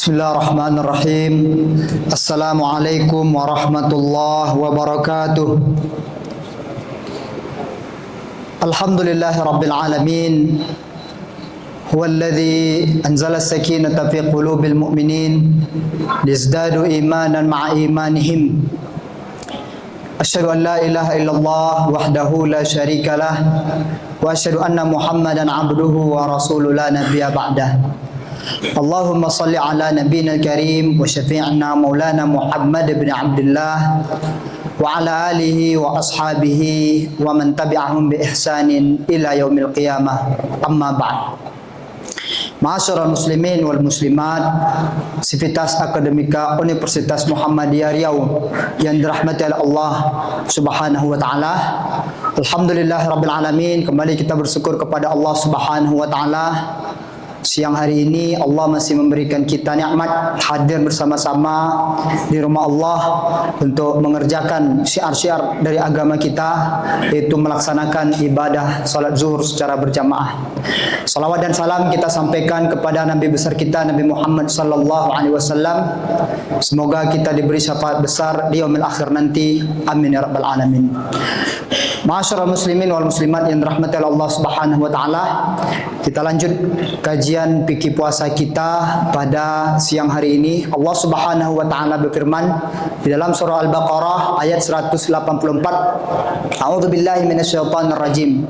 Bismillahirrahmanirrahim. Assalamualaikum warahmatullahi wabarakatuh. Alhamdulillahi rabbil alamin. Huwa alladhi anzala as-sakinata fi qulubil mu'minin liyazdadu imanan ma'a imanihim. Asyhadu an la ilaha illallah wahdahu la syarika lah wa asyhadu anna Muhammadan abduhu wa rasuluhu la nabiyya ba'dah. Allahumma salli ala nabiyina al-karim wa syafi'ina maulana Muhammad bin Abdullah wa ala alihi wa ashabihi wa man tabi'ahum bi ihsanin ila yaumil qiyamah. Amma ba'd. Ma'asyiral muslimin wal muslimat, Sivitas Akademika Universitas Muhammadiyah Riau yang dirahmati oleh Allah Subhanahu wa taala. Alhamdulillahirabbil alamin. Kembali kita bersyukur kepada Allah Subhanahu wa taala. Siang hari ini Allah masih memberikan kita nikmat hadir bersama-sama di rumah Allah untuk mengerjakan syiar-syiar dari agama kita, yaitu melaksanakan ibadah salat zuhur secara berjamaah. Salawat dan salam kita sampaikan kepada Nabi besar kita Nabi Muhammad sallallahu alaihi wasallam. Semoga kita diberi syafaat besar di yaumil akhir nanti. Amin ya rabbal alamin. Ma'asyiral muslimin wal muslimat yang dirahmati Allah Subhanahu wa taala. Kita lanjut kajian fikih puasa kita pada siang hari ini. Allah Subhanahu wa taala berfirman di dalam surah Al-Baqarah ayat 184. A'udzubillahi minasyaitonir rajim.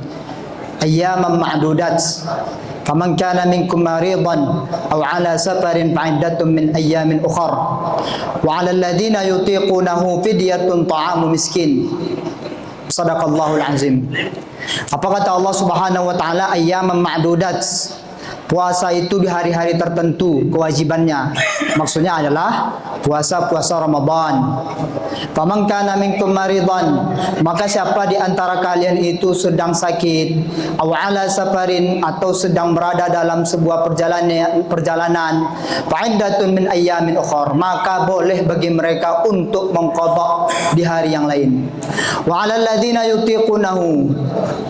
Ayyaman ma'dudat. Faman kana minkum maridan aw 'ala safarin fa'iddatun min ayyamin ukhra. Wa 'alal ladzina yutiqunahu fidyatun ta'amu miskin. Sadaqallahul azim. Apa kata Allah Subhanahu wa taala? Ayyaman ma'dudat. Puasa itu di hari-hari tertentu kewajibannya. Maksudnya adalah puasa-puasa Ramadan. Faman kana minkum maridan, maka siapa di antara kalian itu sedang sakit, aw ala safarin, atau sedang berada dalam sebuah perjalanan, fa'iddatun min ayyamin ukhra, maka boleh bagi mereka untuk mengqadha di hari yang lain. Wa 'alal ladzina yutiqunahu,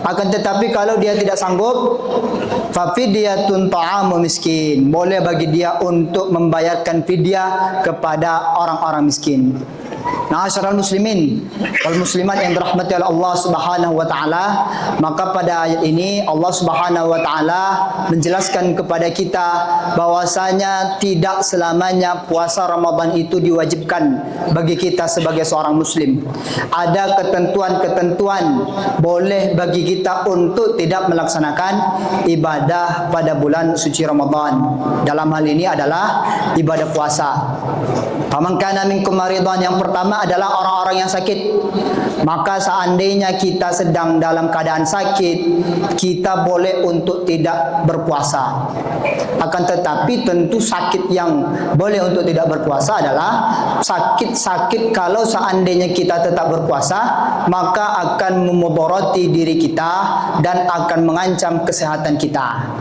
akan tetapi kalau dia tidak sanggup, fa fidyatun ta'amu miskin, boleh bagi dia untuk membayarkan fidyah kepada orang-orang miskin. Ma'asyiral muslimin wal muslimat yang dirahmati oleh Allah Subhanahu wa taala, maka pada ayat ini Allah Subhanahu wa taala menjelaskan kepada kita bahwasanya tidak selamanya puasa Ramadan itu diwajibkan bagi kita sebagai seorang muslim. Ada ketentuan-ketentuan boleh bagi kita untuk tidak melaksanakan ibadah pada bulan suci Ramadan. Dalam hal ini adalah ibadah puasa. Faman kana minkum maridan, yang pertama adalah orang-orang yang sakit. Maka seandainya kita sedang dalam keadaan sakit, kita boleh untuk tidak berpuasa. Akan tetapi tentu sakit yang boleh untuk tidak berpuasa adalah sakit-sakit kalau seandainya kita tetap berpuasa, maka akan memudaratkan diri kita dan akan mengancam kesehatan kita.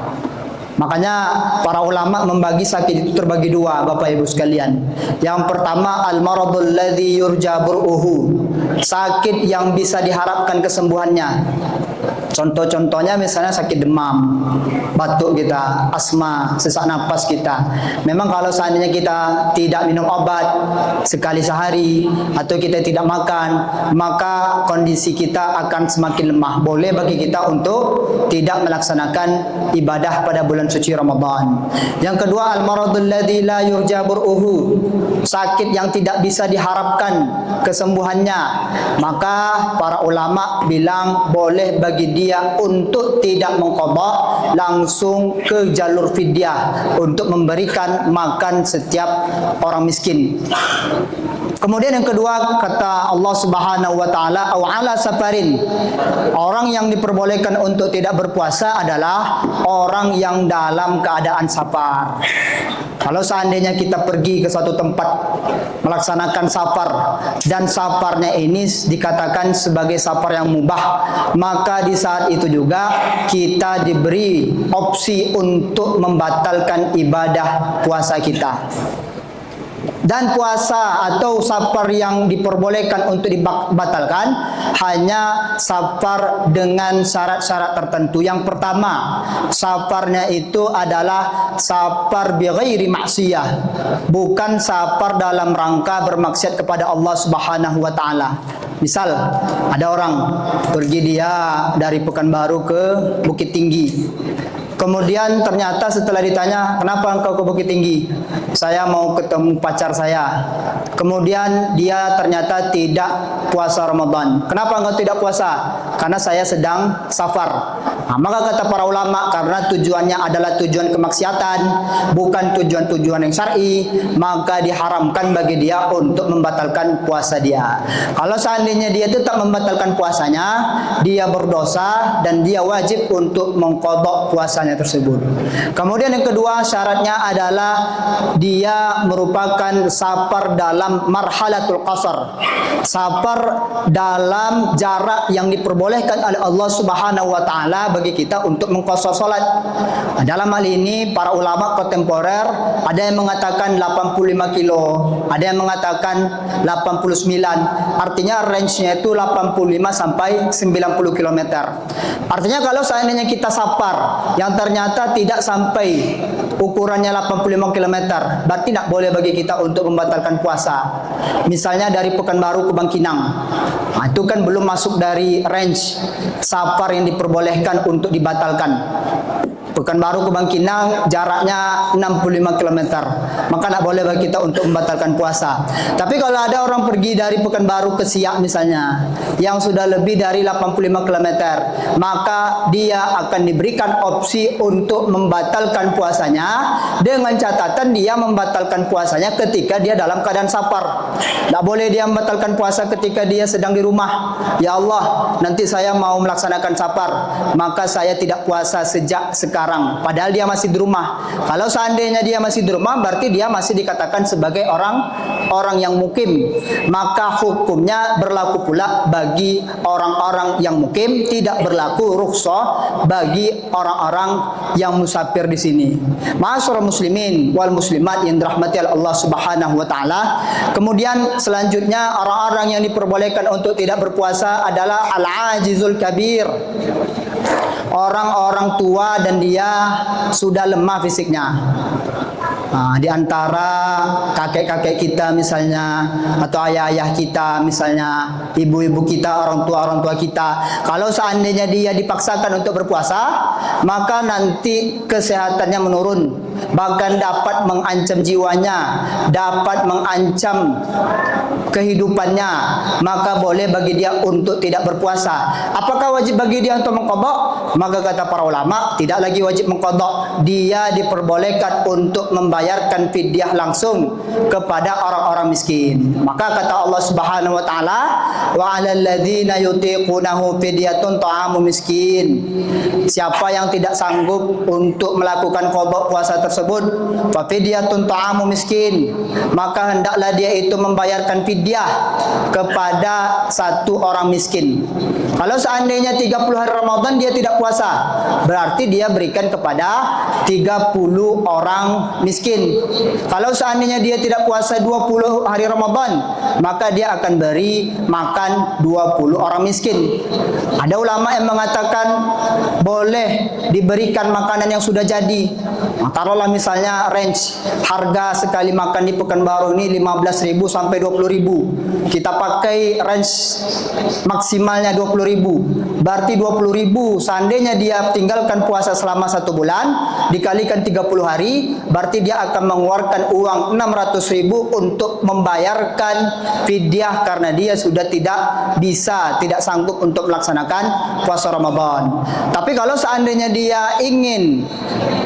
Makanya para ulama membagi sakit itu terbagi dua, Bapak Ibu sekalian. Yang pertama, al-maradul ladzi yurja bur'uhu, sakit yang bisa diharapkan kesembuhannya. Contoh-contohnya misalnya sakit demam, batuk kita, asma, sesak napas kita. Memang kalau seandainya kita tidak minum obat sekali sehari atau kita tidak makan, maka kondisi kita akan semakin lemah. Boleh bagi kita untuk tidak melaksanakan ibadah pada bulan suci Ramadan. Yang kedua, al-maradul ladzi la yurja bur'uhu, sakit yang tidak bisa diharapkan kesembuhannya. Maka para ulama bilang boleh bagi dia untuk tidak mengqadha, langsung ke jalur fidyah untuk memberikan makan setiap orang miskin. Kemudian yang kedua, kata Allah Subhanahu wa taala, aw ala safarin, orang yang diperbolehkan untuk tidak berpuasa adalah orang yang dalam keadaan safar. Kalau seandainya kita pergi ke suatu tempat melaksanakan safar dan safarnya ini dikatakan sebagai safar yang mubah, maka di saat itu juga kita diberi opsi untuk membatalkan ibadah puasa kita. Dan puasa atau safar yang diperbolehkan untuk dibatalkan hanya safar dengan syarat-syarat tertentu. Yang pertama, safarnya itu adalah safar bi ghairi maksiyah, bukan safar dalam rangka bermaksiat kepada Allah Subhanahu wa taala. Misal ada orang pergi dia dari Pekanbaru ke Bukit Tinggi. Kemudian ternyata setelah ditanya, kenapa engkau ke Bukit Tinggi? Saya mau ketemu pacar saya. Kemudian dia ternyata tidak puasa Ramadan. Kenapa engkau tidak puasa? Karena saya sedang safar. Nah, maka kata para ulama, karena tujuannya adalah tujuan kemaksiatan, bukan tujuan-tujuan yang syar'i, maka diharamkan bagi dia untuk membatalkan puasa dia. Kalau seandainya dia tetap membatalkan puasanya, dia berdosa dan dia wajib untuk mengqadha puasanya tersebut. Kemudian yang kedua, syaratnya adalah dia merupakan safar dalam marhalatul qasar, safar dalam jarak yang diperbolehkan oleh Allah Subhanahu wa taala bagi kita untuk mengqasar salat. Dalam hal ini para ulama kontemporer ada yang mengatakan 85 kilo, ada yang mengatakan 89. Artinya range-nya itu 85 sampai 90 km. Artinya kalau seandainya kita safar yang ternyata tidak sampai ukurannya 85 km, berarti tidak boleh bagi kita untuk membatalkan puasa. Misalnya dari Pekanbaru ke Bangkinang, nah, itu kan belum masuk dari range safar yang diperbolehkan untuk dibatalkan. Pekanbaru ke Bangkinang jaraknya 65 km, maka tidak boleh bagi kita untuk membatalkan puasa. Tapi kalau ada orang pergi dari Pekanbaru ke Siak misalnya, yang sudah lebih dari 85 km, maka dia akan diberikan opsi untuk membatalkan puasanya, dengan catatan dia membatalkan puasanya ketika dia dalam keadaan safar. Tidak boleh dia membatalkan puasa ketika dia sedang di rumah. Ya Allah, nanti saya mau melaksanakan safar, maka saya tidak puasa sejak sekarang. Padahal dia masih di rumah. Kalau seandainya dia masih di rumah, berarti dia masih dikatakan sebagai orang yang mukim. Maka hukumnya berlaku pula bagi orang-orang yang mukim, tidak berlaku rukhsah bagi orang-orang yang musafir di sini. Ma'asyiral muslimin wal muslimat yang dirahmati Allah Subhanahu wa taala. Kemudian selanjutnya orang-orang yang diperbolehkan untuk tidak berpuasa adalah al-ajizul kabir. Orang-orang tua dan dia sudah lemah fisiknya. Nah, di antara kakek-kakek kita misalnya, atau ayah-ayah kita misalnya, ibu-ibu kita, orang tua kita, kalau seandainya dia dipaksakan untuk berpuasa, maka nanti kesehatannya menurun, bahkan dapat mengancam jiwanya, dapat mengancam kehidupannya, maka boleh bagi dia untuk tidak berpuasa. Apakah wajib bagi dia untuk mengqadha? Maka kata para ulama, tidak lagi wajib mengqadha. Dia diperbolehkan untuk membayarkan fidyah langsung kepada orang-orang miskin. Maka kata Allah Subhanahu wa taala, wa 'alal ladzina yutiqunahu fidyatun ta'amu miskin. Siapa yang tidak sanggup untuk melakukan qadha puasa tersebut, fa fidyatun ta'amu miskin, maka hendaklah dia itu membayarkan fidyah kepada satu orang miskin. Kalau seandainya 30 hari Ramadan dia tidak puasa, berarti dia berikan kepada 30 orang miskin. Kalau seandainya dia tidak puasa 20 hari Ramadan, maka dia akan beri makan 20 orang miskin. Ada ulama yang mengatakan boleh diberikan makanan yang sudah jadi. Taruhlah misalnya range harga sekali makan di Pekanbaru ini 15.000 sampai 20.000. Kita pakai range maksimalnya 20.000. Berarti 20.000 seandainya dia tinggalkan puasa selama 1 bulan dikalikan 30 hari, berarti dia akan mengeluarkan uang 600.000 untuk membayarkan fidyah karena dia sudah tidak sanggup untuk melaksanakan puasa Ramadan. Tapi kalau seandainya dia ingin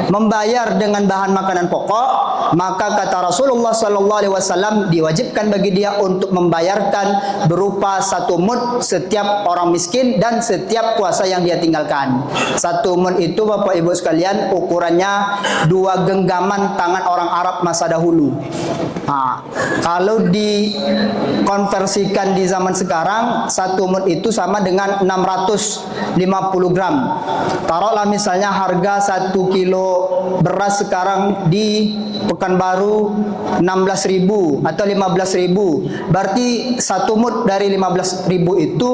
membayar dengan bahan makanan pokok, maka kata Rasulullah SAW diwajibkan bagi dia untuk membayarkan berupa 1 mud setiap orang miskin dan setiap puasa yang dia tinggalkan. 1 mud itu Bapak Ibu sekalian ukurannya 2 genggaman tangan orang Arab masa dahulu. Nah, kalau dikonversikan di zaman sekarang, 1 mud itu sama dengan 650 gram. Taruhlah misalnya harga 1 kilo beras sekarang di Pekanbaru 16.000 atau 15.000. Berarti 1 mud dari 15.000 itu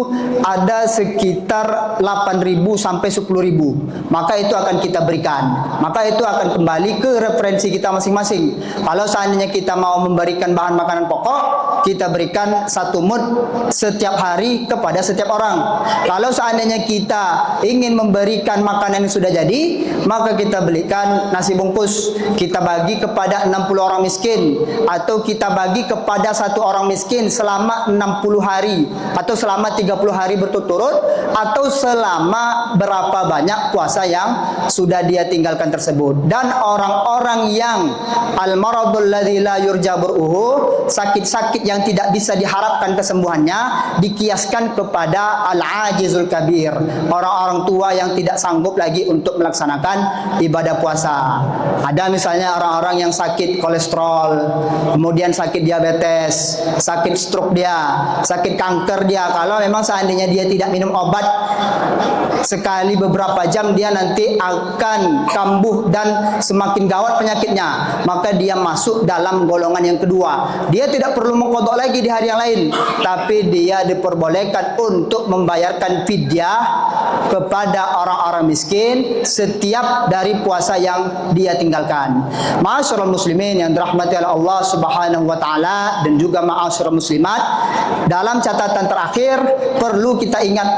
ada sekitar 8.000 sampai 10.000. Maka itu akan kita berikan. Maka itu akan kembali ke referensi kita masing-masing. Kalau seandainya kita mau memberikan bahan makanan pokok, kita berikan 1 mud setiap hari kepada setiap orang. Kalau seandainya kita ingin memberikan makanan yang sudah jadi, maka kita belikan nasi bungkus, kita bagi kepada 60 orang miskin, atau kita bagi kepada 1 orang miskin selama 60 hari, atau selama 30 hari berturut-turut, atau selama berapa banyak puasa yang sudah dia tinggalkan tersebut. Dan orang-orang yang al-maradul ladzi la yurja bur'uhu, sakit-sakit yang tidak bisa diharapkan kesembuhannya, dikiaskan kepada al-ajizul kabir, orang-orang tua yang tidak sanggup lagi untuk melaksanakan ibadah puasa. Ada misalnya orang-orang yang sakit kolesterol, kemudian sakit diabetes, sakit stroke dia, sakit kanker dia. Kalau memang seandainya dia tidak minum obat sekali beberapa jam, dia nanti akan kambuh dan semakin gawat penyakitnya, maka dia masuk dalam golongan yang kedua. Dia tidak perlu mengqadha lagi di hari yang lain, tapi dia diperbolehkan untuk membayarkan fidyah kepada orang-orang miskin setiap dari puasa yang dia tinggalkan. Ma'asyiral muslimin yang dirahmati oleh Allah Subhanahu wa taala, dan juga ma'asyiral muslimat, dalam catatan terakhir perlu kita ingat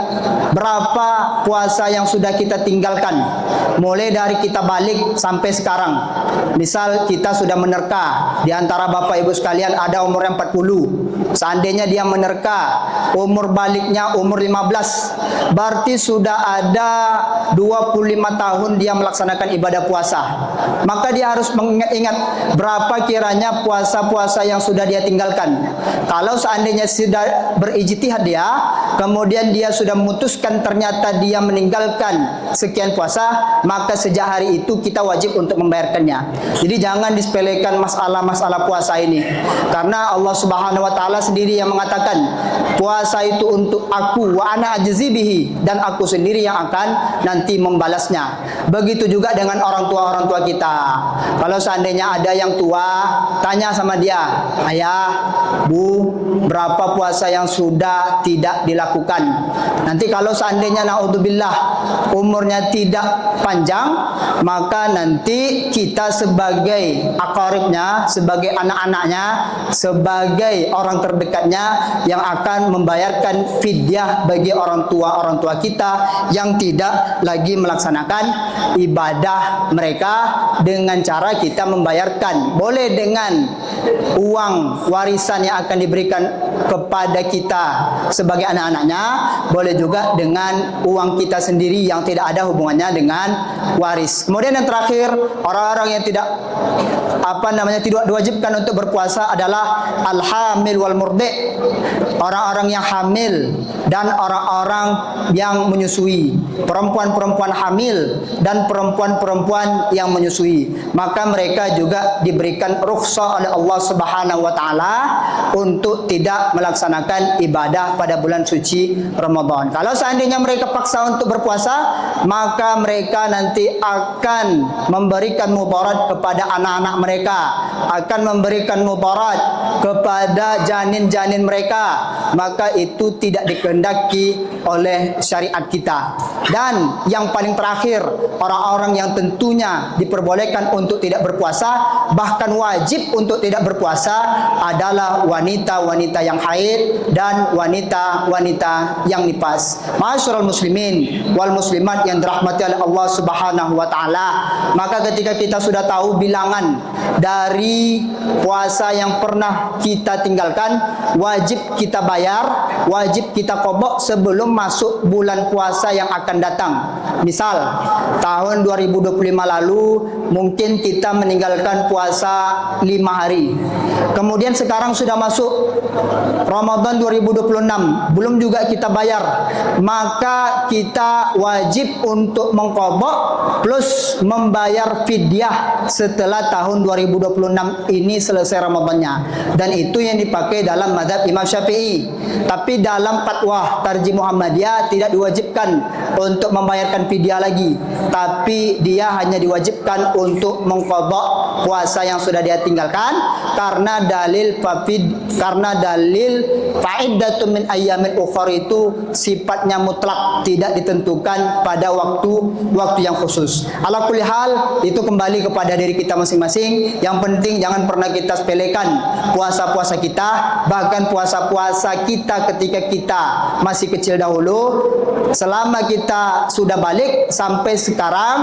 berapa puasa yang sudah kita tinggalkan mulai dari kita balik sampai sekarang. Misal kita sudah menerka, di antara Bapak Ibu sekalian ada umur yang 40. Seandainya dia menerka, umur baliknya umur 15, berarti sudah ada 25 tahun dia melaksanakan ibadah puasa. Maka dia harus mengingat-ingat berapa kiranya puasa-puasa yang sudah dia tinggalkan. Kalau seandainya sudah berijtihad dia, kemudian dia sudah memutuskan ternyata dia meninggalkan sekian puasa, maka sejak hari itu kita wajib untuk membayarkannya. Jadi jangan disepelekan masalah-masalah puasa ini, karena Allah Subhanahu wa taala sendiri yang mengatakan puasa itu untuk aku, wa ana ajzi bihi, dan aku sendiri yang akan nanti membalasnya. Begitu juga dengan orang tua kita. Kalau seandainya ada yang tua, tanya sama dia, ayah, bu, berapa puasa yang sudah tidak dilakukan. Nanti kalau seandainya naudzubillah umurnya tidak panjang, maka nanti kita sebagai aqaribnya, sebagai anak-anaknya, sebagai orang terdekatnya yang akan membayarkan fidyah bagi orang tua kita yang tidak lagi melaksanakan ibadah mereka dengan cara kita membayarkan. Boleh dengan uang warisan yang akan diberikan kepada kita sebagai anak-anaknya, boleh juga dengan uang kita sendiri yang tidak ada hubungannya dengan waris. Kemudian yang terakhir, orang-orang yang tidak tidak diwajibkan untuk berpuasa adalah al-hamil wal murdi', orang-orang yang hamil dan orang-orang yang menyusui, perempuan-perempuan hamil dan perempuan-perempuan yang menyusui. Maka mereka juga diberikan rukhsah oleh Allah Subhanahu wa taala untuk tidak melaksanakan ibadah pada bulan suci Ramadan. Kalau seandainya mereka paksa untuk berpuasa, maka mereka nanti akan memberikan mudarat kepada anak-anak mereka, akan memberikan mudarat kepada janin-janin mereka. Maka itu tidak dikehendaki oleh syariat kita. Dan yang paling terakhir, orang-orang yang tentunya diperbolehkan untuk tidak berpuasa, bahkan wajib untuk tidak berpuasa, adalah wanita-wanita yang haid dan wanita-wanita yang nifas. Ma'asyiral muslimin wal muslimat yang dirahmati oleh Allah Subhanahu wa taala, maka ketika kita sudah tahu bilangan dari puasa yang pernah kita tinggalkan, wajib kita bayar, wajib kita qadha sebelum masuk bulan puasa yang akan datang. Misal tahun 2025 lalu mungkin kita meninggalkan puasa 5 hari. Kemudian sekarang sudah masuk Ramadan 2026 belum juga kita bayar, maka kita wajib untuk mengqadha plus membayar fidyah setelah tahun 2026 ini selesai Ramadannya. Dan itu yang dipakai dalam mazhab Imam Syafi'i. Tapi dalam fatwa Tarjih Muhammadiyah tidak diwajibkan untuk membayarkan fidyah lagi, tapi dia hanya diwajibkan untuk mengqadha puasa yang sudah dia tinggalkan karena dalil fa'iddatun min ayyamin ukhra itu sifatnya mutlak, tidak ditentukan pada waktu yang khusus. Ala kulli hal, itu kembali kepada diri kita masing-masing. Yang penting jangan pernah kita sepelekan puasa-puasa kita, bahkan puasa-puasa kita ketika kita masih kecil dahulu. Selama kita sudah balik sampai sekarang,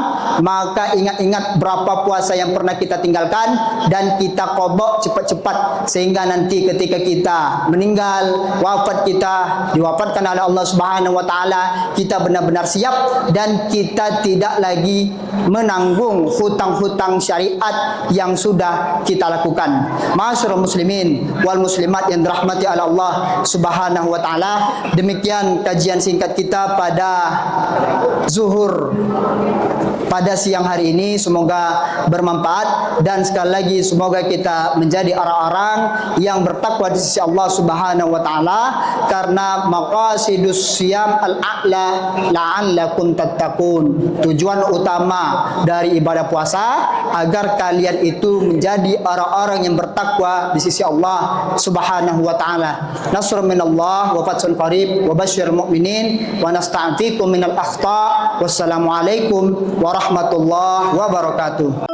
maka ingat-ingat berapa puasa yang pernah kita tinggalkan dan kita qadha cepat-cepat, sehingga nanti ketika kita meninggal, wafat kita diwafatkan oleh Allah Subhanahu wa taala, kita benar-benar siap dan kita tidak lagi menanggung hutang-hutang syariat yang sudah kita lakukan. Ma'asyiral muslimin wal muslimat yang dirahmati oleh Allah Subhanahu wa taala, demikian kajian singkat kita pada zuhur pada siang hari ini. Semoga bermanfaat dan sekali lagi semoga kita menjadi orang-orang yang bertakwa di sisi Allah Subhanahu wa taala, karena maqasidus siyam al-a'la la'allakum tattaqun. Tujuan utama dari ibadah puasa agar kalian itu menjadi orang-orang yang bertakwa di sisi Allah Subhanahu wa taala. Nasrun minallah wa fathun qarib wa basyiril mu'minin wa nasta'fikum minal akhta'. Wassalamualaikum warahmatullahi wabarakatuh.